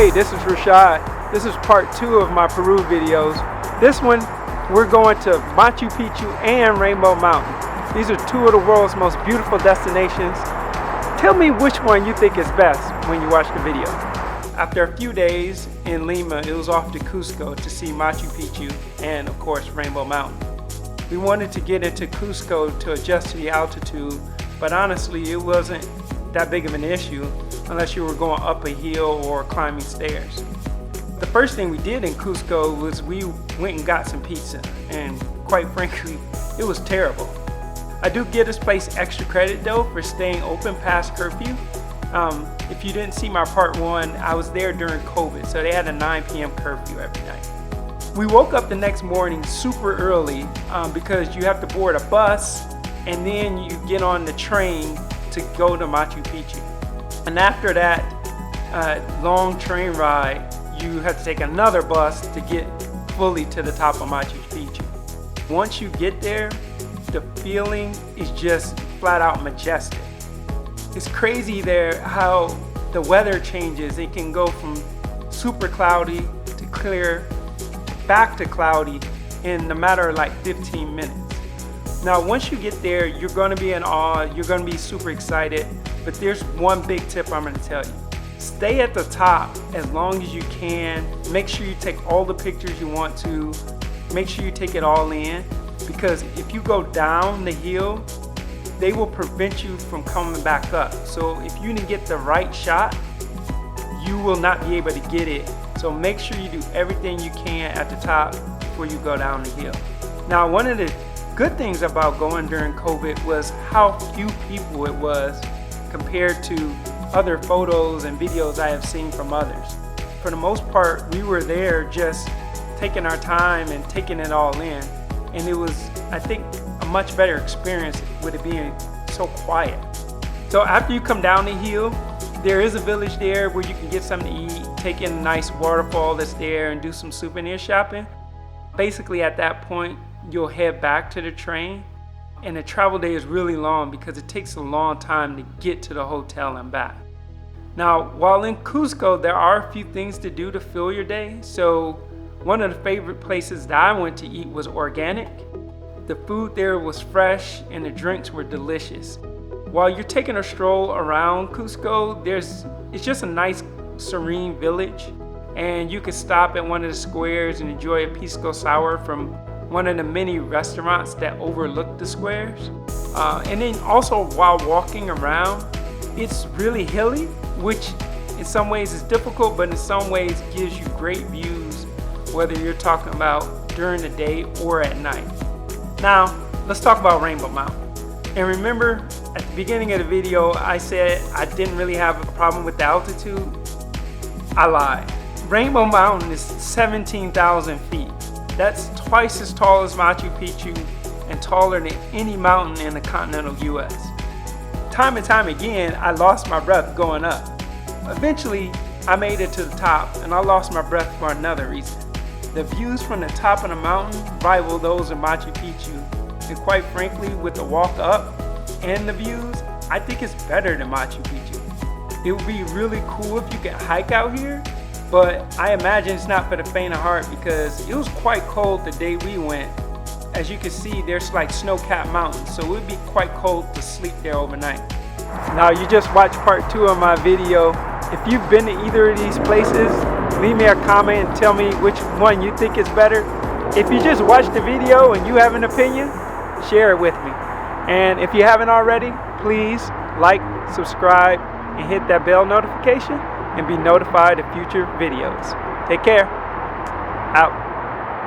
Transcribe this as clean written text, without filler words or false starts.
Hey, this is Rashaady. This is part 2 of my Peru videos. This one, we're going to Machu Picchu and Rainbow Mountain. These are 2 of the world's most beautiful destinations. Tell me which one you think is best when you watch the video. After a few days in Lima, it was off to Cusco to see Machu Picchu and, of course, Rainbow Mountain. We wanted to get into Cusco to adjust to the altitude, but honestly, it wasn't that big of an issue unless you were going up a hill or climbing stairs. The first thing we did in Cusco was we went and got some pizza, and quite frankly, it was terrible. I do give this place extra credit though for staying open past curfew. If you didn't see my part 1, I was there during COVID, so they had a 9 p.m. curfew every night. We woke up the next morning super early because you have to board a bus and then you get on the train to go to Machu Picchu. And after that long train ride, you have to take another bus to get fully to the top of Machu Picchu. Once you get there, the feeling is just flat out majestic. It's crazy there how the weather changes. It can go from super cloudy to clear, back to cloudy in a matter of like 15 minutes. Now, once you get there, you're gonna be in awe, you're gonna be super excited, but there's one big tip I'm gonna tell you. Stay at the top as long as you can. Make sure you take all the pictures you want to. Make sure you take it all in, because if you go down the hill, they will prevent you from coming back up. So if you didn't get the right shot, you will not be able to get it. So make sure you do everything you can at the top before you go down the hill. Now, one of the good things about going during COVID was how few people it was compared to other photos and videos I have seen from others. For the most part, we were there just taking our time and taking it all in. And it was, I think, a much better experience with it being so quiet. So after you come down the hill, there is a village there where you can get something to eat, take in a nice waterfall that's there and do some souvenir shopping. Basically at that point, you'll head back to the train, and the travel day is really long because it takes a long time to get to the hotel and back. Now, while in Cusco, there are a few things to do to fill your day. So one of the favorite places that I went to eat was organic. The food there was fresh and the drinks were delicious. While you're taking a stroll around Cusco, it's just a nice, serene village, and you can stop at one of the squares and enjoy a pisco sour from one of the many restaurants that overlook the squares. And then also while walking around, it's really hilly, which in some ways is difficult, but in some ways gives you great views, whether you're talking about during the day or at night. Now, let's talk about Rainbow Mountain. And remember, at the beginning of the video, I said I didn't really have a problem with the altitude. I lied. Rainbow Mountain is 17,000 feet. That's twice as tall as Machu Picchu and taller than any mountain in the continental US. Time and time again, I lost my breath going up. Eventually, I made it to the top, and I lost my breath for another reason. The views from the top of the mountain rival those of Machu Picchu, and quite frankly, with the walk up and the views, I think it's better than Machu Picchu. It would be really cool if you could hike out here, but I imagine it's not for the faint of heart because it was quite cold the day we went. As you can see, there's like snow-capped mountains, so it would be quite cold to sleep there overnight. Now, you just watched part 2 of my video. If you've been to either of these places, leave me a comment and tell me which one you think is better. If you just watched the video and you have an opinion, share it with me. And if you haven't already, please like, subscribe, and hit that bell notification and be notified of future videos. Take care. Out.